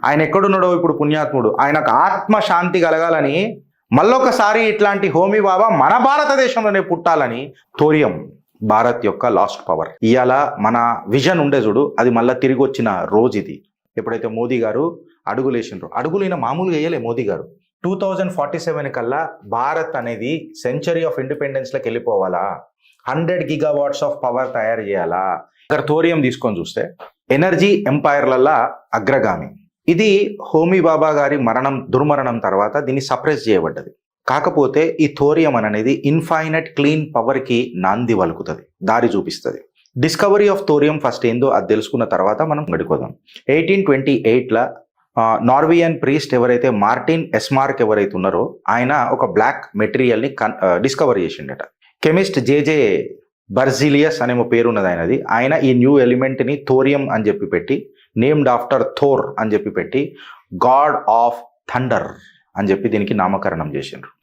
ఆయన ఎక్కడున్నాడో ఇప్పుడు పుణ్యాత్ముడు, ఆయనకు ఆత్మశాంతి కలగాలని మళ్ళొకసారి ఇట్లాంటి హోమీ బాబా మన భారతదేశంలోనే పుట్టాలని థోరియం భారత్ యొక్క లాస్ట్ పవర్. ఇవాళ మన విజన్ ఉండే చూడు, అది మళ్ళీ తిరిగి వచ్చిన రోజు ఇది. ఎప్పుడైతే మోదీ గారు అడుగులేసిండ్రో, అడుగులు ఈయన మామూలుగా వేయలే. మోదీ గారు 2047 కల్లా భారత్ అనేది సెంచరీ ఆఫ్ ఇండిపెండెన్స్లోకి వెళ్ళిపోవాలా, 100 గిగావాట్స్ ఆఫ్ పవర్ తయారు చేయాలా. ఇక్కడ థోరియం తీసుకొని చూస్తే ఎనర్జీ ఎంపైర్లల్లా అగ్రగామి. ఇది హోమీ బాబా గారి దుర్మరణం తర్వాత దీన్ని సప్రెస్ చేయబడ్డది. కాకపోతే ఈ థోరియం అనేది ఇన్ఫైనైట్ క్లీన్ పవర్కి నాంది వలుకుతుంది, దారి చూపిస్తుంది. డిస్కవరీ ఆఫ్ థోరియం ఫస్ట్ ఏందో అది తెలుసుకున్న తర్వాత మనం గడిపోదాం. 1828లో నార్వియన్ ప్రీస్ట్ ఎవరైతే మార్టిన్ ఎస్మార్క్ ఎవరైతే ఉన్నారో ఆయన ఒక బ్లాక్ మెటీరియల్ని డిస్కవర్ చేసిండట. కెమిస్ట్ జేజే బర్జిలియస్ అనే పేరు ఉన్నది ఆయనది. ఆయన ఈ న్యూ ఎలిమెంట్ని థోరియం అని చెప్పి పెట్టి, నేమ్డ్ ఆఫ్టర్ థోర్ అని చెప్పి పెట్టి, గాడ్ ఆఫ్ థండర్ అని చెప్పి దీనికి నామకరణం చేసిండ్రు.